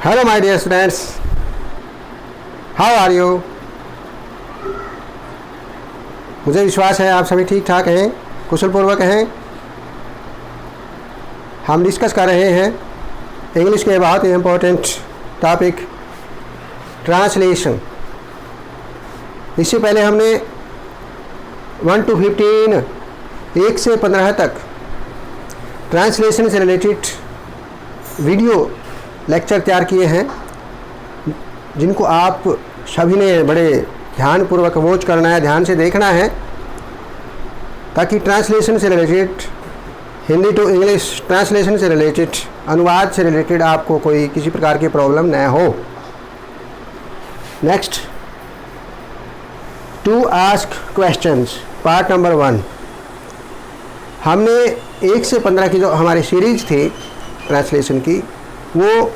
Hello my dear students, how are you. मुझे विश्वास है आप सभी ठीक ठाक हैं, कुशलपूर्वक हैं। हम डिस्कस कर रहे हैं इंग्लिश के बहुत ही इम्पोर्टेंट टॉपिक ट्रांसलेशन। इससे पहले हमने 1 to 15 1 से 15 तक ट्रांसलेशन से रिलेटेड वीडियो लेक्चर तैयार किए हैं, जिनको आप सभी ने बड़े ध्यानपूर्वक वॉच करना है, ध्यान से देखना है, ताकि ट्रांसलेशन से related, Hindi to English translation से रिलेटेड, अनुवाद से रिलेटेड आपको कोई किसी प्रकार की प्रॉब्लम न हो। Next, to ask questions part number 1। हमने 1 से 15 की जो हमारी सीरीज थी ट्रांसलेशन की, वो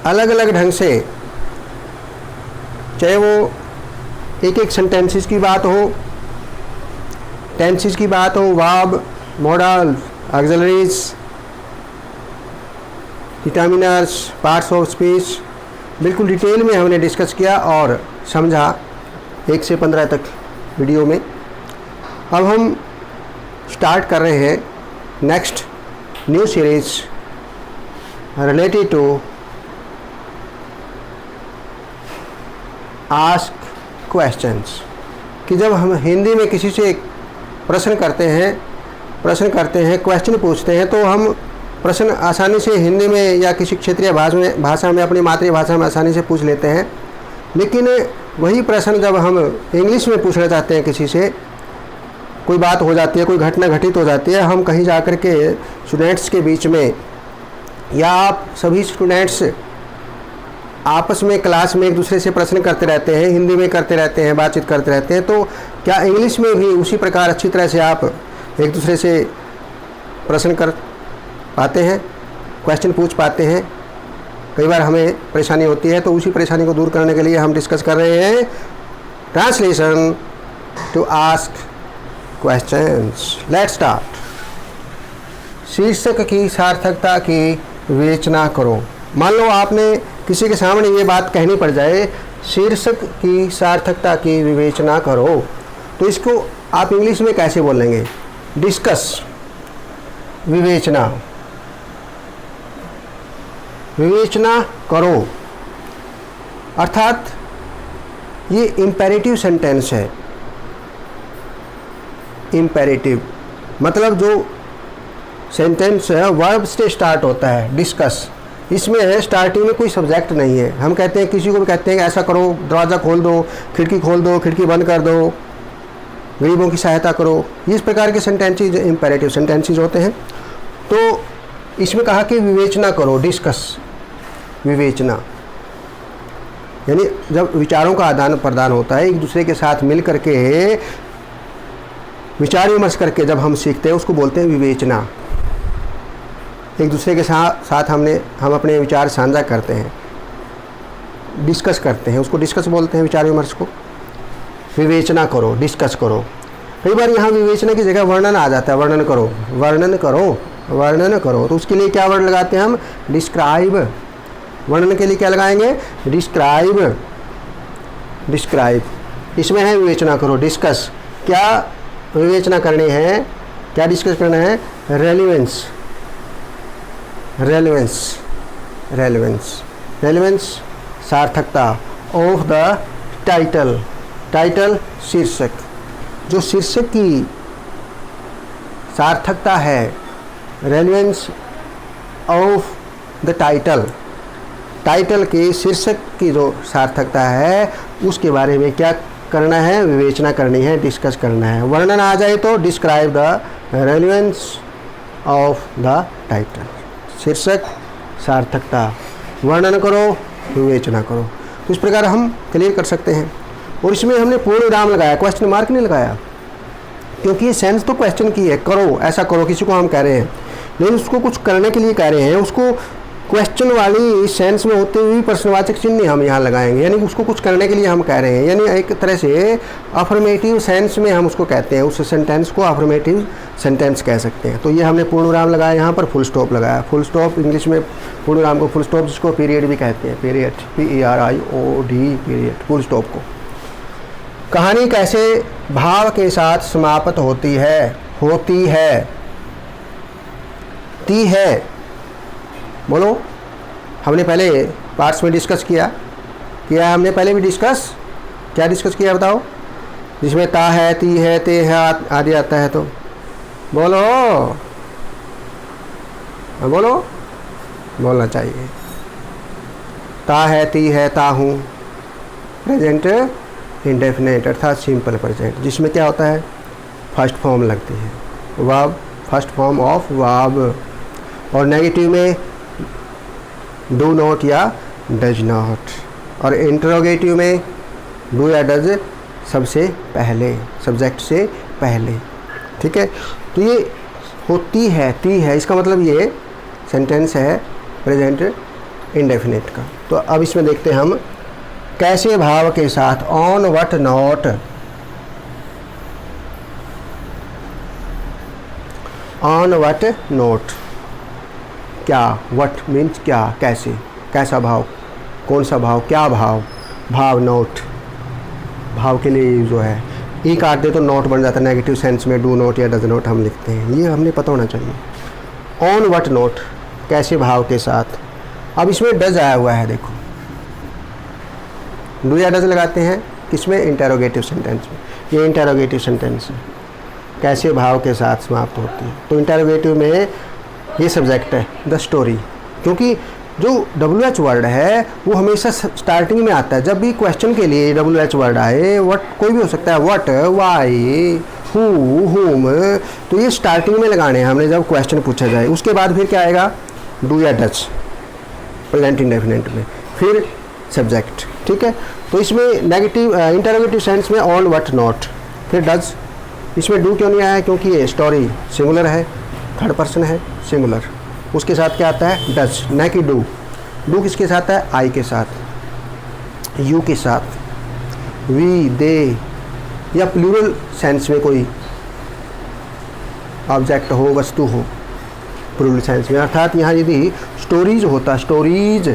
अलग अलग ढंग से, चाहे वो एक एक सेंटेंसेस की बात हो, टेंसेस की बात हो, verb, model, auxiliaries, determiners, parts of speech, बिल्कुल डिटेल में हमने डिस्कस किया और समझा 1 से 15 तक वीडियो में। अब हम स्टार्ट कर रहे हैं next new series related to ask questions. कि जब हम हिंदी में किसी से प्रश्न करते हैं, क्वेश्चन पूछते हैं, तो हम प्रश्न आसानी से हिंदी में या किसी क्षेत्रीय भाषा में, अपनी मातृभाषा में आसानी से पूछ लेते हैं। लेकिन वही प्रश्न जब हम इंग्लिश में पूछना चाहते हैं, किसी से कोई बात हो जाती है, कोई घटना घटित हो जाती है, हम कहीं जा कर के स्टूडेंट्स के बीच में, या आप सभी स्टूडेंट्स आपस में क्लास में एक दूसरे से प्रश्न करते रहते हैं, हिंदी में करते रहते हैं, बातचीत करते रहते हैं, तो क्या इंग्लिश में भी उसी प्रकार अच्छी तरह से आप एक दूसरे से प्रश्न कर पाते हैं, क्वेश्चन पूछ पाते हैं? कई बार हमें परेशानी होती है, तो उसी परेशानी को दूर करने के लिए हम डिस्कस कर रहे हैं translation to ask questions. Let's start. शीर्षक की सार्थकता की विवेचना करो। मान लो आपने किसी के सामने ये बात कहनी पड़ जाए, शीर्षक की सार्थकता की विवेचना करो, तो इसको आप इंग्लिश में कैसे बोलेंगे? डिस्कस, विवेचना, विवेचना करो। अर्थात ये इम्पेरेटिव सेंटेंस है। इम्पेरेटिव मतलब जो सेंटेंस है वर्ब से स्टार्ट होता है। डिस्कस, इसमें स्टार्टिंग में कोई सब्जेक्ट नहीं है। हम कहते हैं, किसी को भी कहते हैं कि ऐसा करो, दरवाज़ा खोल दो, खिड़की खोल दो, खिड़की बंद कर दो, गरीबों की सहायता करो। इस प्रकार के सेंटेंसेज इम्पेरेटिव सेंटेंसेज होते हैं। तो इसमें कहा कि विवेचना करो, डिस्कस, विवेचना, यानी जब विचारों का आदान प्रदान होता है, एक दूसरे के साथ मिल करके विचार विमर्श करके जब हम सीखते हैं, उसको बोलते हैं विवेचना। एक दूसरे के साथ हम अपने विचार साझा करते हैं, डिस्कस करते हैं, उसको डिस्कस बोलते हैं, विचार विमर्श को। विवेचना करो, डिस्कस करो। कई बार यहाँ विवेचना की जगह वर्णन आ जाता है, वर्णन करो, वर्णन करो, वर्णन करो। तो उसके लिए क्या वर्ड लगाते हैं हम? डिस्क्राइब। वर्णन के लिए क्या लगाएंगे? Describe, describe. इसमें है विवेचना करो, डिस्कस। क्या विवेचना करनी है, क्या डिस्कस करना है? रेलिवेंस, रेलिवेंस, रेलिवेंस, रेलिवेंस, सार्थकता ऑफ द टाइटल। टाइटल शीर्षक, जो शीर्षक की सार्थकता है, relevance of the title, title के शीर्षक की जो सार्थकता है, उसके बारे में क्या करना है? विवेचना करनी है, डिस्कस करना है। वर्णन आ जाए तो describe the relevance of the title. शीर्षक, सार्थकता, वर्णन करो, विवेचना करो। तो इस प्रकार हम क्लियर कर सकते हैं। और इसमें हमने पूर्ण विराम लगाया, क्वेश्चन मार्क नहीं लगाया, क्योंकि ये सेंस तो क्वेश्चन की है। करो, ऐसा करो, किसी को हम कह रहे हैं, लेकिन उसको कुछ करने के लिए कह रहे हैं, उसको क्वेश्चन वाली सेंस में होते हुए प्रश्नवाचक चिन्ह हम यहाँ लगाएंगे, यानी उसको कुछ करने के लिए हम कह रहे हैं, यानी एक तरह से अफर्मेटिव सेंस में हम उसको कहते हैं, उस सेंटेंस को अफर्मेटिव सेंटेंस कह सकते हैं। तो ये हमने पूर्ण विराम लगाया, यहाँ पर फुल स्टॉप लगाया। फुल स्टॉप इंग्लिश में पूर्ण विराम को फुल स्टॉप, जिसको पीरियड भी कहते हैं, period, PERIOD, period, full stop को। कहानी कैसे भाव के साथ समाप्त होती है? होती है, ती है, बोलो। हमने पहले पार्ट्स में डिस्कस किया हमने पहले भी डिस्कस, क्या डिस्कस किया बताओ? जिसमें ता है, ती है, ते है आदि आता है, तो बोलो, बोलो, बोलना चाहिए। ता है, ती है, ता हूँ, प्रेजेंट इंडेफिनेट अर्थात सिंपल प्रेजेंट, जिसमें क्या होता है? फर्स्ट फॉर्म लगती है, verb, first form of verb. और नेगेटिव में डू नॉट या डज नॉट, और इंटरोगेटिव में डू या डज सबसे पहले, सब्जेक्ट से पहले। ठीक है, तो ये होती है, ती है, इसका मतलब ये सेंटेंस है प्रेजेंट इंडेफिनिट का। तो अब इसमें देखते हैं हम कैसे भाव के साथ, on what not, on what note, क्या, वट मीन्स क्या, कैसे, कैसा भाव, कौन सा भाव, क्या भाव, भाव, नोट, भाव के लिए जो है ई काट दे तो नोट बन जाता है, नेगेटिव सेंस में डू नोट या डज नोट हम लिखते हैं, ये हमने पता होना चाहिए। ऑन वट नोट, कैसे भाव के साथ। अब इसमें डज आया हुआ है, देखो, डू या डज लगाते हैं किसमें? इंटेरोगेटिव सेंटेंस में। ये इंटेरोगेटिव सेंटेंस है, कैसे भाव के साथ समाप्त होती है। तो इंटेरोगेटिव में ये सब्जेक्ट है द स्टोरी, क्योंकि जो WH वर्ड है वो हमेशा स्टार्टिंग में आता है। जब भी क्वेश्चन के लिए WH वर्ड आए, वट कोई भी हो सकता है, वट, वाई, हु, हुम, तो ये स्टार्टिंग में लगाने हैं हमने जब क्वेश्चन पूछा जाए। उसके बाद फिर क्या आएगा? डू या डज, प्रेजेंट इंडेफिनिट में, फिर सब्जेक्ट। ठीक है, तो इसमें नेगेटिव इंटरोगेटिव सेंस में ऑन वट नॉट, फिर डज। इसमें डू क्यों नहीं आया? क्योंकि ये स्टोरी सिंगुलर है, थर्ड पर्सन है, सिंगुलर, उसके साथ क्या आता है? डज, न कि डू। डू किसके साथ है? आई के साथ, यू के साथ, वी, दे, या प्लूरल सेंस में कोई ऑब्जेक्ट हो, वस्तु हो, प्लूरल सेंस में। अर्थात यहाँ यदि स्टोरीज होता, stories,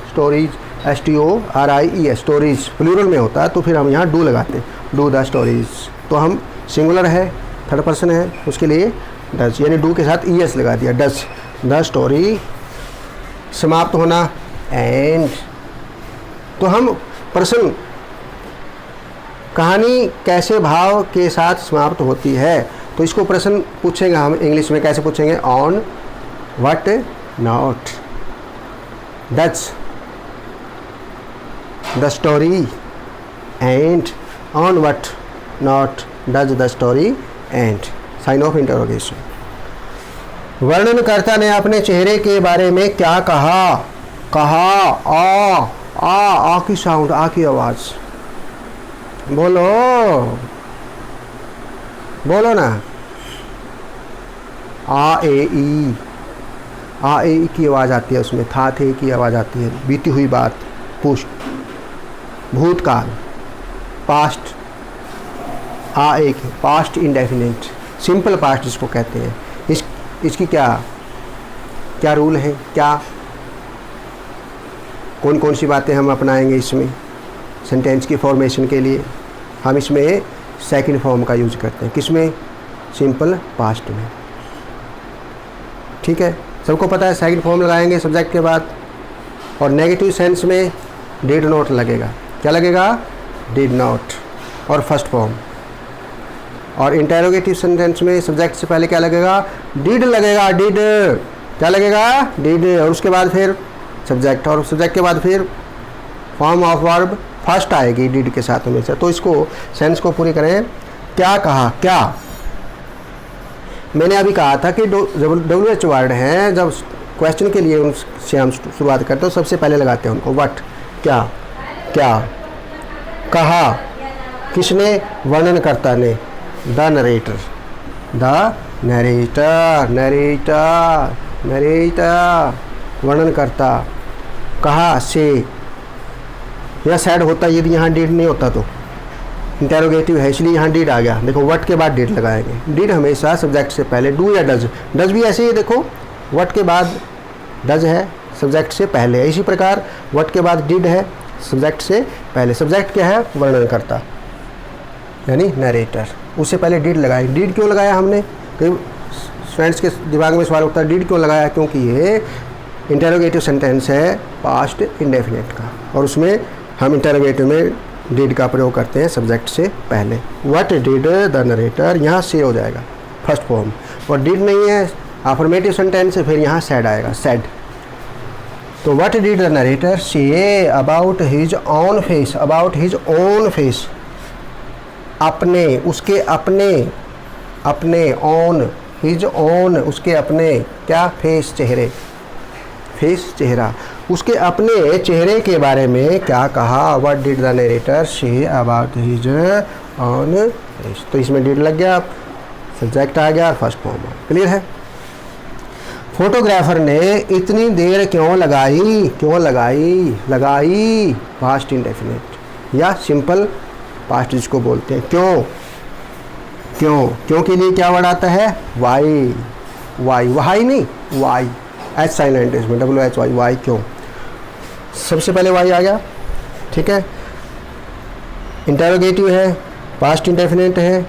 stories, STORIES, stories plural में होता, तो फिर हम यहाँ डू लगाते, डू द स्टोरीज। तो हम सिंगुलर है, थर्ड पर्सन है, उसके लिए डज, यानी डू के साथ ES लगा दिया, डज द स्टोरी, समाप्त होना, एंड। तो हम प्रश्न, कहानी कैसे भाव के साथ समाप्त होती है, तो इसको प्रश्न पूछेंगे हम इंग्लिश में, कैसे पूछेंगे? On what note does the story end, on what note does the story end, sign of interrogation. वर्णनकर्ता ने अपने चेहरे के बारे में क्या कहा? कहा, आ की साउंड, आ की आवाज, बोलो, बोलो ना, आ ए ई, आ ए ई की आवाज़ आती है उसमें, था थे की आवाज़ आती है, बीती हुई बात, पुष्ट, भूतकाल, पास्ट, आ एक, पास्ट इंडेफिनिट, सिंपल पास्ट जिसको कहते हैं। इसकी क्या रूल है, क्या कौन कौन सी बातें हम अपनाएंगे इसमें सेंटेंस की फॉर्मेशन के लिए? हम इसमें सेकंड फॉर्म का यूज करते हैं, किसमें? सिंपल पास्ट में। ठीक है, सबको पता है सेकंड फॉर्म लगाएंगे सब्जेक्ट के बाद। और नेगेटिव सेंस में डिड नॉट लगेगा, क्या लगेगा? डिड नॉट, और फर्स्ट फॉर्म। और इंटेरोगेटिव सेंटेंस में सब्जेक्ट से पहले क्या लगेगा? डिड लगेगा, डिड, क्या लगेगा? डिड, और उसके बाद फिर सब्जेक्ट, और सब्जेक्ट के बाद फिर फॉर्म ऑफ वर्ब फर्स्ट आएगी डिड के साथ हमेशा। तो इसको सेंस को पूरी करें। क्या कहा? क्या, मैंने अभी कहा था कि WH वर्ड हैं, जब क्वेश्चन के लिए उनसे हम शुरुआत करते हैं तो सबसे पहले लगाते हैं उनको, व्हाट, क्या, क्या कहा, किसने? वर्णनकर्ता ने, the narrator, the narrator, narrator, narrator, वर्णन करता, कहा से या सैड होता यदि यहाँ डिड नहीं होता तो। इंटेरोगेटिव है इसलिए यहाँ डिड आ गया। देखो व्हाट के बाद डिड लगाएंगे। डिड हमेशा सब्जेक्ट से पहले, डू या डज, डज भी ऐसे ही देखो व्हाट के बाद डज है सब्जेक्ट से पहले। इसी प्रकार व्हाट के बाद डिड है सब्जेक्ट से पहले। सब्जेक्ट क्या है? वर्णन करता यानी नरेटर। उससे पहले डिड लगाए। डिड क्यों लगाया हमने? कई स्टूडेंट्स के दिमाग में सवाल उठता है डिड क्यों लगाया? क्योंकि ये इंटेरोगेटिव सेंटेंस है पास्ट इंडेफिनिट का, और उसमें हम इंटेरोगेटिव में डिड का प्रयोग करते हैं सब्जेक्ट से पहले। व्हाट डिड द नरेटर, यहाँ से हो जाएगा फर्स्ट फॉर्म। और डिड नहीं है अफर्मेटिव सेंटेंस, फिर यहाँ सैड आएगा, सैड। तो what did the narrator say about his own face, about his own face, अपने, उसके अपने, अपने ओन, हिज ओन, उसके अपने क्या? फेस, चेहरे, फेस चेहरा, उसके अपने चेहरे के बारे में क्या कहा? What did the narrator say about his own face. तो इसमें डिड लग गया, सब्जेक्ट आ गया, फर्स्ट फॉर्म। क्लियर है? फोटोग्राफर ने इतनी देर क्यों लगाई? क्यों लगाई? लगाई पास्ट इंडेफिनिट या सिंपल पास्ट जिसको बोलते हैं। क्यों? क्यों, क्यों के लिए क्या वर्ड आता है? वाई, वाई, वाई नहीं, वाई, एच साइलेंट इसमें, WHY, वाई, क्यों। सबसे पहले वाई आ गया, ठीक है। इंटेरोगेटिव है, पास्ट इंडेफिनिट है,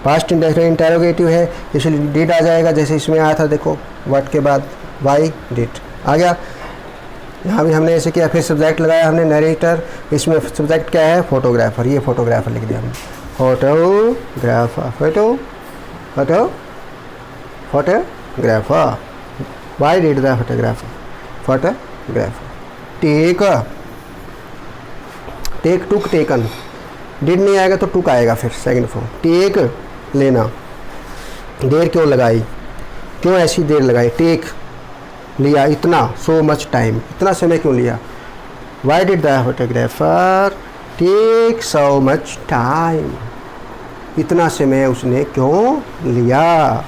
पास्ट इंडेफिनिट इंटेरोगेटिव है, इसलिए डिड आ जाएगा जैसे इसमें आया था। देखो व्हाट के बाद वाई, डिड आ गया। यहाँ भी हमने ऐसे किया, फिर सब्जेक्ट लगाया हमने नरेटर। इसमें सब्जेक्ट क्या है? फोटोग्राफर, ये फोटोग्राफर लिख दिया हमने, photographer, photo, photo, photographer. Why did the photographer, photographer. Take, take, took, taken. Did नहीं आएगा तो टुक आएगा फिर सेकंड फॉर्म। टेक लेना, देर क्यों लगाई? क्यों ऐसी देर लगाई? टेक लिया, इतना, सो मच टाइम, इतना समय क्यों लिया? Why did the photographer take so much time, इतना समय उसने क्यों लिया?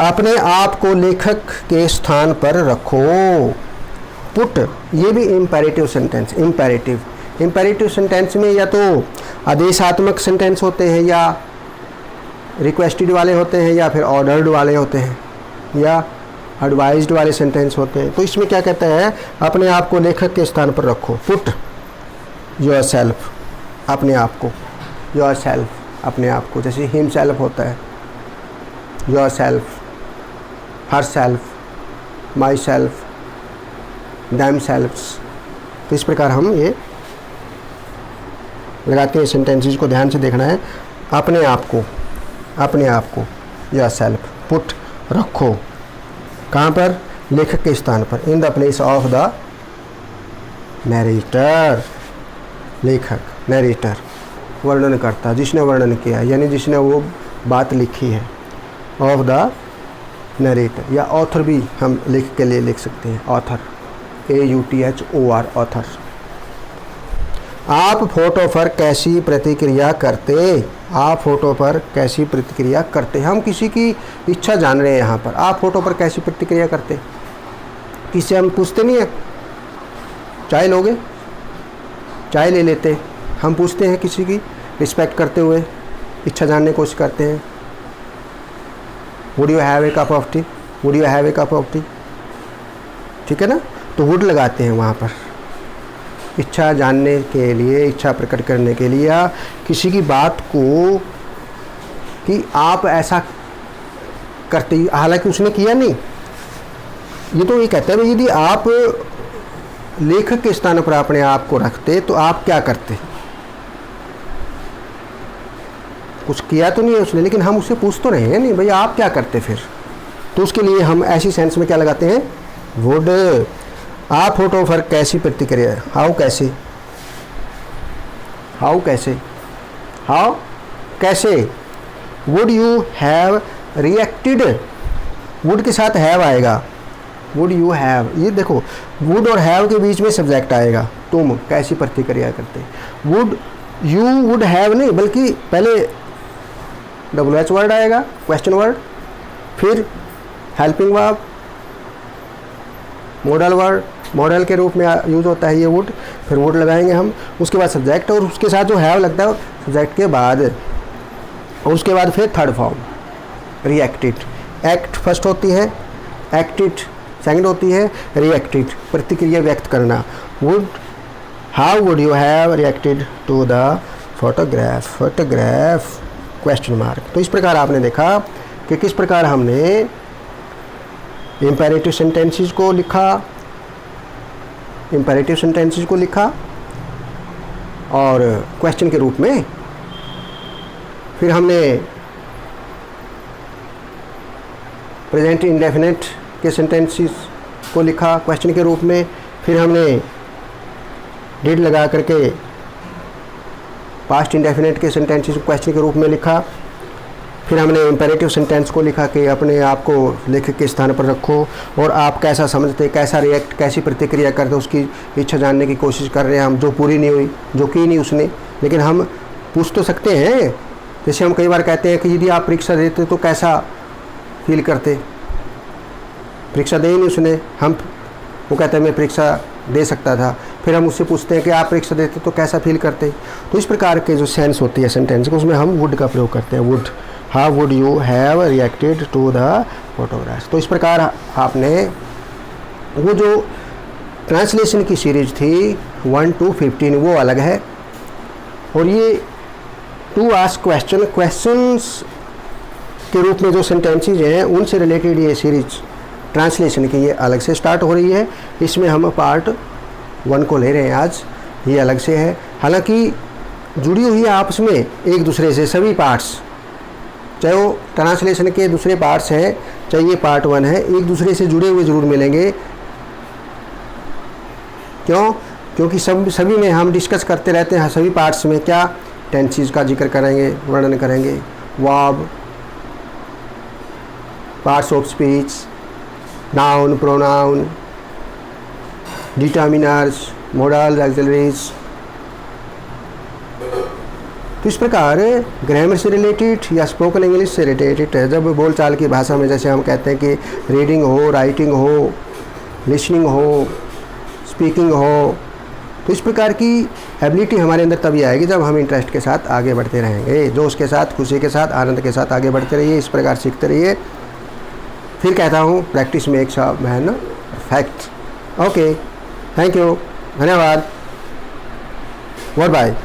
अपने आप को लेखक के स्थान पर रखो। पुट, ये भी imperative sentence, imperative, imperative sentence में या तो आदेशात्मक सेंटेंस होते हैं, या रिक्वेस्टेड वाले होते हैं, या फिर ऑर्डर्ड वाले होते हैं, या एडवाइज्ड वाले सेंटेंस होते हैं। तो इसमें क्या कहता है? अपने आप को लेखक के स्थान पर रखो। पुट योर सेल्फ, अपने आप को, योर सेल्फ, अपने आप को, जैसे हिम सेल्फ होता है, yourself, herself, myself, themselves. तो इस प्रकार हम ये लगाते हैं सेंटेंसेस को, ध्यान से देखना है। अपने आप को, अपने आप को, योर सेल्फ, पुट, रखो, कहाँ पर? लेखक के स्थान पर, in the place of the narrator. लेखक, नरेटर, वर्णन करता, जिसने वर्णन किया यानी जिसने वो बात लिखी है, ऑफ द नरेटर। या ऑथर भी हम लिख के लिए लिख सकते हैं, ऑथर, AUTHOR, ऑथर। आप फोटो पर कैसी प्रतिक्रिया करते? आप फोटो पर कैसी प्रतिक्रिया करते? हम किसी की इच्छा जान रहे हैं यहाँ पर। आप फोटो पर कैसी प्रतिक्रिया करते? किससे हम पूछते नहीं है, चाय लोगे? चाय ले लेते। हम पूछते हैं किसी की रिस्पेक्ट करते हुए, इच्छा जानने की कोशिश करते हैं। Would you have a cup of T, would you have a cup of T, ठीक है ना। तो वुड लगाते हैं वहाँ पर, इच्छा जानने के लिए, इच्छा प्रकट करने के लिए, या किसी की बात को कि आप ऐसा करते, हालांकि उसने किया नहीं। ये तो ये कहता है यदि आप लेखक के स्थान पर अपने आप को रखते तो आप क्या करते? कुछ किया तो नहीं है उसने, लेकिन हम उससे पूछ तो रहे हैं नहीं, भैया आप क्या करते फिर। तो उसके लिए हम ऐसी सेंस में क्या लगाते हैं? वुड। आप फोटो पर कैसी प्रतिक्रिया, हाउ, कैसे, हाउ, कैसे, हाउ, कैसे। Would you have reacted, would के साथ हैव आएगा, वुड यू हैव, ये देखो वुड और हैव के बीच में सब्जेक्ट आएगा, तुम कैसी प्रतिक्रिया करते। वुड यू, वुड हैव नहीं, बल्कि पहले WH वर्ड आएगा, क्वेश्चन वर्ड, फिर helping verb, model word, model के रूप में यूज़ होता है ये वुड। फिर वुड लगाएंगे हम, उसके बाद सब्जेक्ट, और उसके साथ जो हैव लगता है सब्जेक्ट के बाद, और उसके बाद फिर third form reacted. Act first होती है, एक्टेड सेकंड होती है, रिएक्टेड प्रतिक्रिया व्यक्त करना। Would, how would you have reacted to the photograph, photograph question mark. तो इस प्रकार आपने देखा कि किस प्रकार हमने इम्पेरेटिव सेंटेंसेस को लिखा, इम्पेरेटिव सेंटेंसेस को लिखा और क्वेश्चन के रूप में। फिर हमने प्रेजेंट इंडेफिनिट के सेंटेंसेस को लिखा क्वेश्चन के रूप में। फिर हमने डिड लगा करके पास्ट इंडेफिनिट के सेंटेंसेस को क्वेश्चन के रूप में लिखा। फिर हमने इम्पेरेटिव सेंटेंस को लिखा कि अपने आप को लेखक के स्थान पर रखो और आप कैसा समझते, कैसा रिएक्ट, कैसी प्रतिक्रिया करते, उसकी इच्छा जानने की कोशिश कर रहे हैं हम, जो पूरी नहीं हुई, जो की नहीं उसने, लेकिन हम पूछ तो सकते हैं। जैसे हम कई बार कहते हैं कि यदि आप परीक्षा देते तो कैसा फील करते, परीक्षा दे ही नहीं उसने, हम, वो कहते हैं मैं परीक्षा दे सकता था। फिर हम उससे पूछते हैं कि आप परीक्षा देते तो कैसा फील करते। तो इस प्रकार के जो सेंस होती है सेंटेंस को, उसमें हम वुड का प्रयोग करते हैं। Would, how would you have reacted to the photograph. तो इस प्रकार आपने वो जो ट्रांसलेशन की सीरीज थी 1 to 15 वो अलग है, और ये टू आस्क क्वेश्चन, क्वेश्चंस के रूप में जो सेंटेंसेज हैं उनसे रिलेटेड ये सीरीज ट्रांसलेशन की ये अलग से स्टार्ट हो रही है। इसमें हम पार्ट 1 को ले रहे हैं आज, ये अलग से है। हालांकि जुड़ी हुई है आपस में एक दूसरे से सभी पार्ट्स, चाहे वो ट्रांसलेशन के दूसरे पार्ट्स हैं, चाहे ये पार्ट 1 है, एक दूसरे से जुड़े हुए ज़रूर मिलेंगे। क्यों? क्योंकि सभी में हम डिस्कस करते रहते हैं, सभी पार्ट्स में क्या टेंसेस का जिक्र करेंगे, वर्णन करेंगे, verb, parts of speech, noun, pronoun, determiners, model, auxiliaries. तो इस प्रकार ग्रामर से रिलेटेड या स्पोकन इंग्लिश से रिलेटेड है, जब बोलचाल की भाषा में जैसे हम कहते हैं कि रीडिंग हो, राइटिंग हो, लिसनिंग हो, स्पीकिंग हो, तो इस प्रकार की एबिलिटी हमारे अंदर तभी आएगी जब हम इंटरेस्ट के साथ आगे बढ़ते रहेंगे, जोश के साथ, खुशी के साथ, आनंद के साथ आगे बढ़ते रहिए, इस प्रकार सीखते रहिए। फिर कहता हूँ practice makes a man perfect. Okay, thank you, धन्यवाद, गुड बाय।